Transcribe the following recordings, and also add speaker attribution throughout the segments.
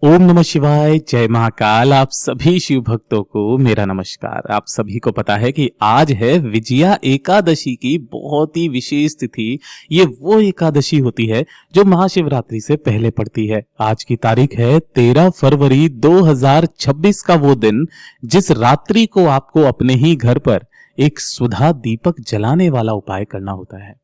Speaker 1: ओम नमः शिवाय, जय महाकाल। आप सभी शिव भक्तों को मेरा नमस्कार। आप सभी को पता है कि आज है विजया एकादशी की बहुत ही विशेष तिथि। ये वो एकादशी होती है जो महाशिवरात्रि से पहले पड़ती है। आज की तारीख है 13 फरवरी 2026 का वो दिन जिस रात्रि को आपको अपने ही घर पर एक सुधा दीपक जलाने वाला उपाय करना होता है।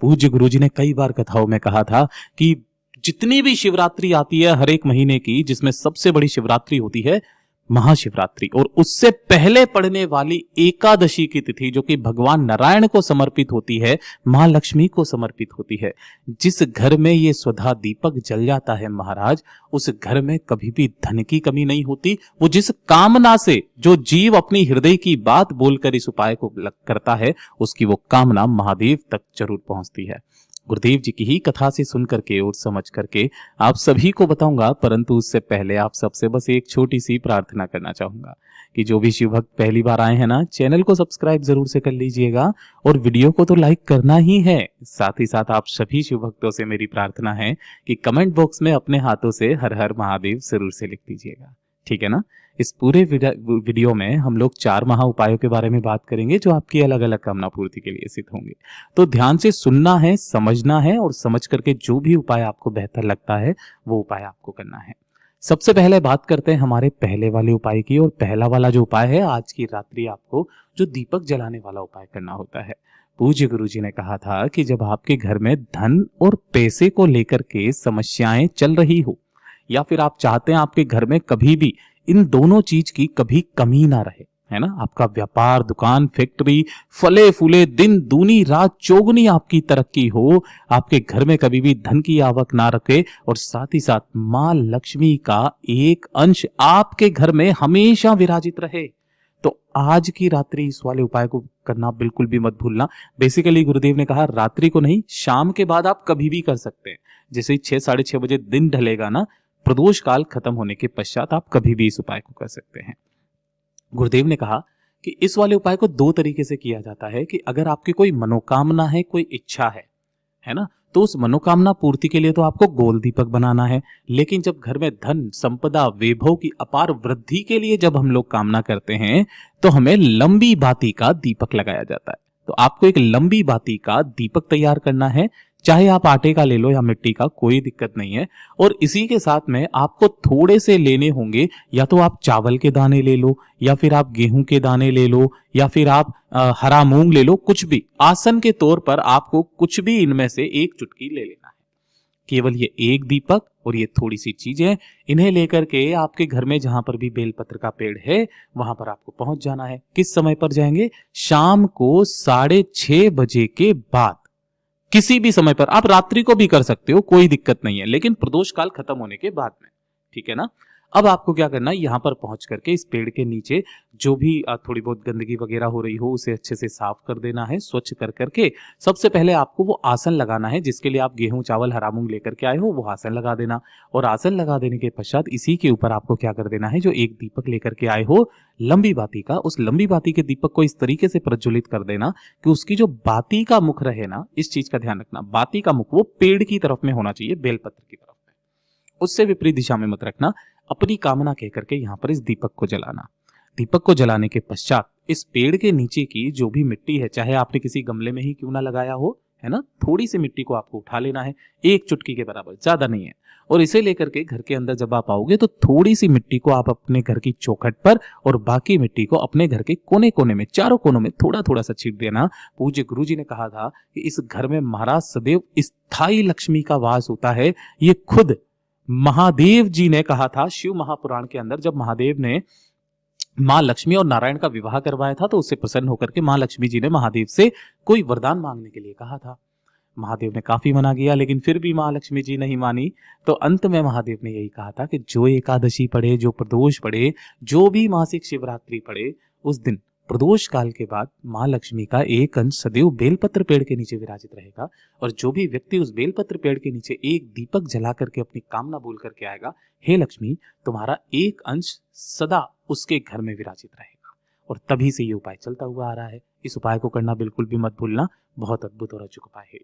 Speaker 1: पूज्य गुरुजी ने कई बार कथाओं में कहा था कि जितनी भी शिवरात्रि आती है हर एक महीने की, जिसमें सबसे बड़ी शिवरात्रि होती है महाशिवरात्रि, और उससे पहले पड़ने वाली एकादशी की तिथि जो कि भगवान नारायण को समर्पित होती है, मां लक्ष्मी को समर्पित होती है। जिस घर में ये स्वधा दीपक जल जाता है महाराज, उस घर में कभी भी धन की कमी नहीं होती। वो जिस कामना से जो जीव अपनी हृदय की बात बोलकर इस उपाय को करता है, उसकी वो कामना महादेव तक जरूर पहुंचती है। गुरुदेव जी की ही कथा से सुन करके और समझ करके आप सभी को बताऊंगा, परंतु उससे पहले आप सबसे बस एक छोटी सी प्रार्थना करना चाहूंगा कि जो भी शिव भक्त पहली बार आए हैं ना, चैनल को सब्सक्राइब जरूर से कर लीजिएगा और वीडियो को तो लाइक करना ही है। साथ ही साथ आप सभी शिव भक्तों से मेरी प्रार्थना है कि कमेंट बॉक्स में अपने हाथों से हर हर महादेव जरूर से लिख दीजिएगा, ठीक है ना। इस पूरे वीडियो में हम लोग 4 महा उपायों के बारे में बात करेंगे जो आपकी अलग अलग कामना पूर्ति के लिए सिद्ध होंगे। तो ध्यान से सुनना है, समझना है और समझ करके जो भी उपाय आपको बेहतर लगता है वो उपाय आपको करना है। सबसे पहले बात करते हैं हमारे पहले वाले उपाय की, और पहला वाला जो उपाय है, आज की रात्रि आपको जो दीपक जलाने वाला उपाय करना होता है। पूज्य गुरुजी ने कहा था कि जब आपके घर में धन और पैसे को लेकर के समस्याएं चल रही हो, या फिर आप चाहते हैं आपके घर में कभी भी इन दोनों चीज की कभी कमी ना रहे, है ना, आपका व्यापार, दुकान, फैक्ट्री फले फूले, दिन दूनी रात चौगुनी आपकी तरक्की हो, आपके घर में कभी भी धन की आवक ना रखे, और साथ ही साथ मां लक्ष्मी का एक अंश आपके घर में हमेशा विराजित रहे, तो आज की रात्रि इस वाले उपाय को करना बिल्कुल भी मत भूलना। बेसिकली गुरुदेव ने कहा रात्रि को नहीं, शाम के बाद आप कभी भी कर सकते हैं। जैसे ही 6 साढ़े 6 बजे दिन ढलेगा ना, प्रदोष काल खत्म होने के पश्चात आप कभी भी इस उपाय को कर सकते हैं। गुरुदेव ने कहा कि इस वाले उपाय को 2 तरीके से किया जाता है कि अगर आपकी कोई मनोकामना है, कोई इच्छा है ना, तो उस मनोकामना पूर्ति के लिए तो आपको गोल दीपक बनाना है। लेकिन जब घर में धन, संपदा, वैभव की अपार वृद्धि के लिए जब हम लोग कामना करते हैं, तो हमें लंबी बाती का दीपक लगाया जाता है। तो आपको एक लंबी बाती का दीपक तैयार करना है, चाहे आप आटे का ले लो या मिट्टी का, कोई दिक्कत नहीं है। और इसी के साथ में आपको थोड़े से लेने होंगे, या तो आप चावल के दाने ले लो, या फिर आप गेहूं के दाने ले लो, या फिर आप हरा मूंग ले लो, कुछ भी आसन के तौर पर आपको कुछ भी इनमें से एक चुटकी ले लेना है। केवल ये एक दीपक और ये थोड़ी सी चीजें, इन्हें लेकर के आपके घर में जहां पर भी बेलपत्र का पेड़ है वहां पर आपको पहुंच जाना है। किस समय पर जाएंगे? शाम को 6:30 बजे के बाद, किसी भी समय पर। आप रात्रि को भी कर सकते हो, कोई दिक्कत नहीं है, लेकिन प्रदोष काल खत्म होने के बाद में, ठीक है ना। अब आपको क्या करना है, यहां पर पहुंच करके इस पेड़ के नीचे जो भी थोड़ी बहुत गंदगी वगैरह हो रही हो उसे अच्छे से साफ कर देना है, स्वच्छ कर करके सबसे पहले आपको वो आसन लगाना है जिसके लिए आप गेहूं, चावल, हरा मूंग लेकर के आए हो, वो आसन लगा देना। और आसन लगा देने के पश्चात इसी के ऊपर आपको क्या कर देना है, जो एक दीपक लेकर के आए हो लंबी बाती का, उस लंबी बाती के दीपक को इस तरीके से प्रज्वलित कर देना कि उसकी जो बाती का मुख रहे ना, इस चीज का ध्यान रखना, बाती का मुख वो पेड़ की तरफ में होना चाहिए, बेलपत्र की तरफ में, उससे विपरीत दिशा में मत रखना। अपनी कामना कह करके यहां पर इस दीपक को जलाना। दीपक को जलाने के पश्चात इस पेड़ के नीचे की जो भी मिट्टी है, चाहे आपने किसी गमले में ही क्यों ना लगाया हो, है ना, थोड़ी सी मिट्टी को आपको उठा लेना है, एक चुटकी के बराबर, ज्यादा नहीं है। और इसे लेकर के घर के अंदर जब आप आओगे तो थोड़ी सी मिट्टी को आप अपने घर की चौखट पर और बाकी मिट्टी को अपने घर के कोने कोने में, चारों कोनों में थोड़ा थोड़ा सा छीट देना। पूज्य गुरु जी ने कहा था कि इस घर में महाराज सदैव स्थायी लक्ष्मी का वास होता है। ये खुद महादेव जी ने कहा था शिव महापुराण के अंदर, जब महादेव ने मां लक्ष्मी और नारायण का विवाह करवाया था तो उससे प्रसन्न होकर के मां लक्ष्मी जी ने महादेव से कोई वरदान मांगने के लिए कहा था। महादेव ने काफी मना किया, लेकिन फिर भी मां लक्ष्मी जी नहीं मानी। तो अंत में महादेव ने यही कहा था कि जो एकादशी पड़े, जो प्रदोष पड़े, जो भी मासिक शिवरात्रि पड़े, उस दिन प्रदोष काल के बाद मां लक्ष्मी का एक अंश सदैव बेलपत्र पेड़ के नीचे विराजित रहेगा। और जो भी व्यक्ति उस बेलपत्र पेड़ के नीचे एक दीपक जला करके अपनी कामना बोल करके आएगा, हे लक्ष्मी, तुम्हारा एक अंश सदा उसके घर में विराजित रहेगा। और तभी से ये उपाय चलता हुआ आ रहा है। इस उपाय को करना बिल्कुल भी मत भूलना, बहुत अद्भुत और अचूक उपाय है।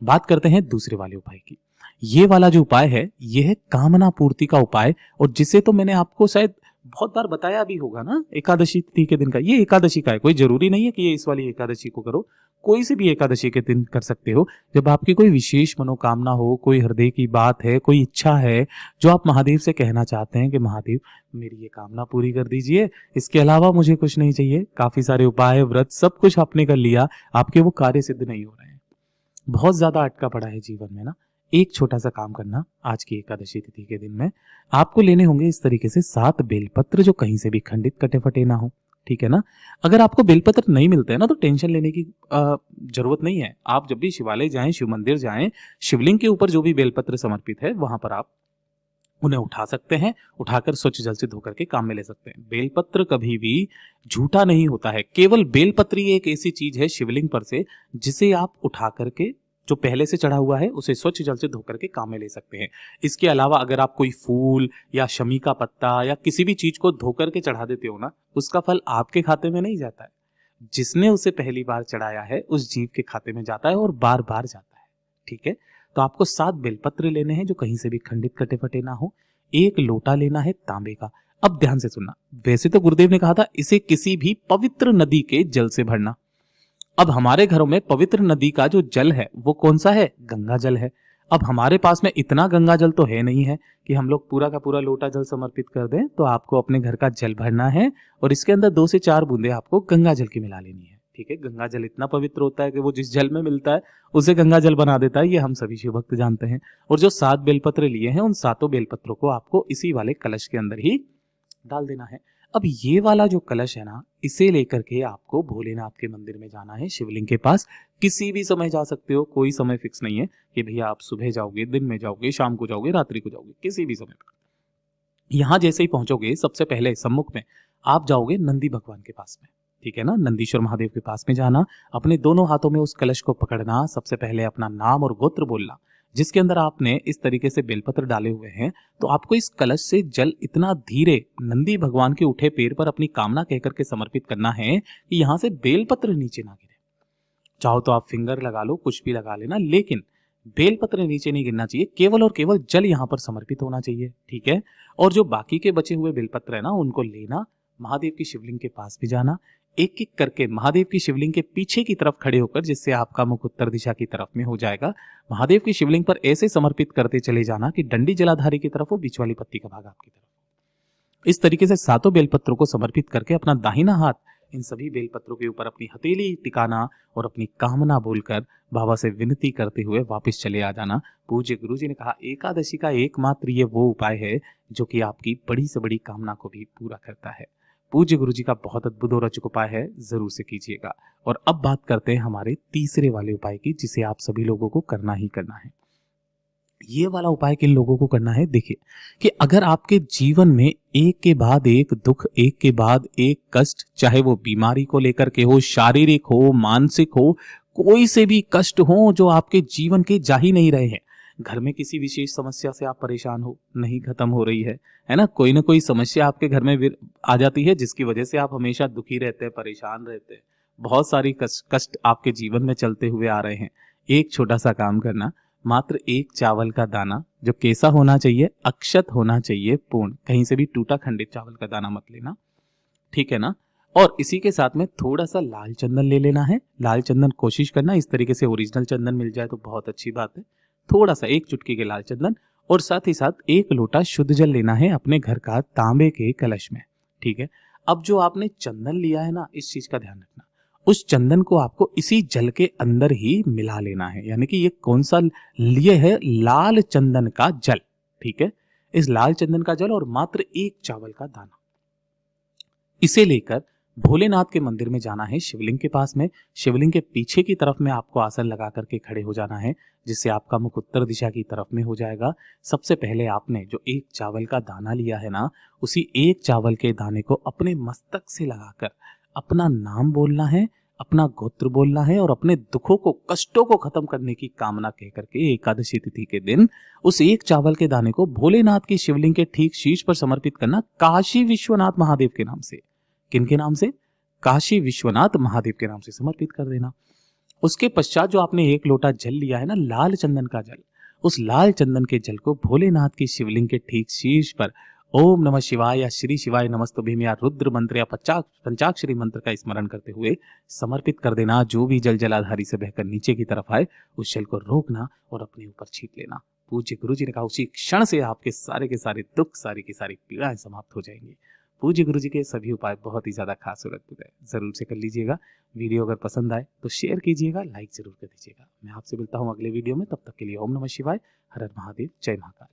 Speaker 1: बात करते हैं दूसरे वाले उपाय की। ये वाला जो उपाय है ये है कामना पूर्ति का उपाय, और जिसे तो मैंने आपको शायद बहुत बार बताया भी होगा ना, एकादशी तिथि के दिन का। ये एकादशी का है, कोई जरूरी नहीं है कि ये इस वाली एकादशी को करो, कोई से भी एकादशी के दिन कर सकते हो। जब आपकी कोई विशेष मनोकामना हो, कोई हृदय की बात है, कोई इच्छा है जो आप महादेव से कहना चाहते हैं कि महादेव मेरी ये कामना पूरी कर दीजिए, इसके अलावा मुझे कुछ नहीं चाहिए। काफी सारे उपाय, व्रत, सब कुछ आपने कर लिया, आपके वो कार्य सिद्ध नहीं हो रहे हैं, बहुत ज्यादा अटका पड़ा है जीवन में ना। एक छोटा सा काम करना, आज की एकादशी तिथि के दिन में आपको लेने होंगे इस तरीके से 7 बेलपत्र जो कहीं से भी खंडित कटे फटे ना हो, ठीक है ना। अगर आपको बेलपत्र नहीं मिलते हैं ना तो टेंशन लेने की जरूरत नहीं है। आप जब भी शिवालय जाएं, शिव मंदिर जाएं, शिवलिंग के ऊपर जो भी बेलपत्र समर्पित है वहां पर आप उन्हें उठा सकते हैं, उठाकर स्वच्छ जल से धोकर के काम में ले सकते हैं। बेलपत्र कभी भी झूठा नहीं होता है, केवल बेलपत्र ही एक ऐसी चीज है शिवलिंग पर से जिसे आप उठा करके जो पहले से चढ़ा हुआ है उसे स्वच्छ जल से धोकर के काम में ले सकते हैं। इसके अलावा अगर आप कोई फूल या शमी का पत्ता या किसी भी चीज को धोकर के चढ़ा देते हो ना, उसका फल आपके खाते में नहीं जाता है, जिसने उसे पहली बार चढ़ाया है उस जीव के खाते में जाता है और बार बार जाता है, ठीक है। तो आपको 7 बेलपत्र लेने हैं जो कहीं से भी खंडित कटे फटे ना हो। एक लोटा लेना है तांबे का। अब ध्यान से सुनना, वैसे तो गुरुदेव ने कहा था इसे किसी भी पवित्र नदी के जल से भरना। अब हमारे घरों में पवित्र नदी का जो जल है वो कौन सा है? गंगा जल है। अब हमारे पास में इतना गंगा जल तो है नहीं है कि हम लोग पूरा का पूरा लोटा जल समर्पित कर दें, तो आपको अपने घर का जल भरना है और इसके अंदर 2 से 4 बूंदे आपको गंगा जल की मिला लेनी है, ठीक है। गंगा जल इतना पवित्र होता है कि वो जिस जल में मिलता है उसे गंगा जल बना देता है, ये हम सभी शिव भक्त जानते हैं। और जो 7 बेलपत्र लिए हैं उन 7 बेलपत्रों को आपको इसी वाले कलश के अंदर ही डाल देना है। अब ये वाला जो कलश है ना, इसे लेकर के आपको भोलेनाथ के मंदिर में जाना है, शिवलिंग के पास। किसी भी समय जा सकते हो, कोई समय फिक्स नहीं है कि भैया आप सुबह जाओगे, दिन में जाओगे, शाम को जाओगे, रात्रि को जाओगे, किसी भी समय पर। यहां जैसे ही पहुंचोगे सबसे पहले सम्मुख में आप जाओगे नंदी भगवान के पास में, ठीक है ना। नंदीश्वर महादेव के पास में जाना, अपने दोनों हाथों में उस कलश को पकड़ना, सबसे पहले अपना नाम और गोत्र बोलना जिसके अंदर आपने इस तरीके से बेलपत्र डाले हुए हैं। तो आपको इस कलश से जल इतना धीरे नंदी भगवान के उठे पैर पर अपनी कामना कहकर के समर्पित करना है कि यहां से बेलपत्र नीचे ना गिरे। चाहो तो आप फिंगर लगा लो, कुछ भी लगा लेना, लेकिन बेलपत्र नीचे नहीं गिरना चाहिए, केवल और केवल जल यहां पर समर्पित होना चाहिए, ठीक है। और जो बाकी के बचे हुए बेलपत्र है ना, उनको लेना, महादेव की शिवलिंग के पास भी जाना, एक एक करके महादेव की शिवलिंग के पीछे की तरफ खड़े होकर, जिससे आपका मुख उत्तर दिशा की तरफ में हो जाएगा, महादेव की शिवलिंग पर ऐसे समर्पित करते चले जाना कि डंडी जलाधारी की तरफ हो, बीच वाली पत्ती का भाग आपकी तरफ। इस तरीके से 7 बेलपत्रों को समर्पित करके अपना दाहिना हाथ इन सभी बेलपत्रों के ऊपर अपनी हथेली टिकाना और अपनी कामना बोलकर बाबा से विनती करते हुए वापस चले आ जाना। पूज्य गुरु जी ने कहा एकादशी का एकमात्र ये वो उपाय है जो कि आपकी बड़ी से बड़ी कामना को भी पूरा करता है। पूज्य गुरु जी का बहुत अद्भुत और अचूक उपाय है, जरूर से कीजिएगा। और अब बात करते हैं हमारे तीसरे वाले उपाय की, जिसे आप सभी लोगों को करना ही करना है। ये वाला उपाय किन लोगों को करना है? देखिए कि अगर आपके जीवन में एक के बाद एक दुख, एक के बाद एक कष्ट, चाहे वो बीमारी को लेकर के हो, शारीरिक हो, मानसिक हो, कोई से भी कष्ट हो जो आपके जीवन के जा ही नहीं रहे हैं। घर में किसी विशेष समस्या से आप परेशान हो, नहीं खत्म हो रही है ना, कोई ना कोई समस्या आपके घर में आ जाती है जिसकी वजह से आप हमेशा दुखी रहते हैं, परेशान रहते हैं, बहुत सारी कष्ट आपके जीवन में चलते हुए आ रहे हैं। एक छोटा सा काम करना, मात्र 1 चावल का दाना, जो कैसा होना चाहिए? अक्षत होना चाहिए, पूर्ण, कहीं से भी टूटा खंडित चावल का दाना मत लेना, ठीक है ना। और इसी के साथ में थोड़ा सा लाल चंदन ले लेना है। लाल चंदन कोशिश करना इस तरीके से ओरिजिनल चंदन मिल जाए तो बहुत अच्छी बात है। थोड़ा सा 1 चुटकी के लाल चंदन, और साथ ही साथ 1 लोटा शुद्ध जल लेना है अपने घर का तांबे के कलश में, ठीक है। अब जो आपने चंदन लिया है ना, इस चीज का ध्यान रखना, उस चंदन को आपको इसी जल के अंदर ही मिला लेना है। यानी कि ये कौन सा लिए है? लाल चंदन का जल, ठीक है। इस लाल चंदन का जल और मात्र 1 चावल का दाना, इसे लेकर भोलेनाथ के मंदिर में जाना है, शिवलिंग के पास में। शिवलिंग के पीछे की तरफ में आपको आसन लगा करके खड़े हो जाना है, जिससे आपका मुख उत्तर दिशा की तरफ में हो जाएगा। सबसे पहले आपने जो 1 चावल का दाना लिया है ना, उसी 1 चावल के दाने को अपने मस्तक से लगाकर अपना नाम बोलना है, अपना गोत्र बोलना है और अपने दुखों को, कष्टों को खत्म करने की कामना कह करके एकादशी तिथि के दिन उस 1 चावल के दाने को भोलेनाथ की शिवलिंग के ठीक शीर्ष पर समर्पित करना, काशी विश्वनाथ महादेव के नाम से। किनके नाम से? काशी विश्वनाथ महादेव के नाम से समर्पित कर देना। उसके पश्चात जो आपने 1 लोटा जल लिया है ना, लाल चंदन का जल, उस लाल चंदन के जल को भोलेनाथ की शिवलिंग के ठीक शीर्ष पर ओम नमः शिवाय या श्री शिवाय नमस्तुभ्यम या रुद्र मंत्र या पंचाक्षरी मंत्र का स्मरण करते हुए समर्पित कर देना। जो भी जल जलाधारी से बहकर नीचे की तरफ आए उस जल को रोकना और अपने ऊपर छींट लेना। पूज्य गुरु जी ने कहा उसी क्षण से आपके सारे के सारे दुख, सारी की सारी पीड़ाएं समाप्त हो जाएंगी। पूज्य गुरु जी के सभी उपाय बहुत ही ज्यादा खास और अद्भुत है, जरूर से कर लीजिएगा। वीडियो अगर पसंद आए तो शेयर कीजिएगा, लाइक जरूर कर दीजिएगा। मैं आपसे मिलता हूँ अगले वीडियो में, तब तक के लिए ओम नमः शिवाय, हर हर महादेव, जय महाकाल।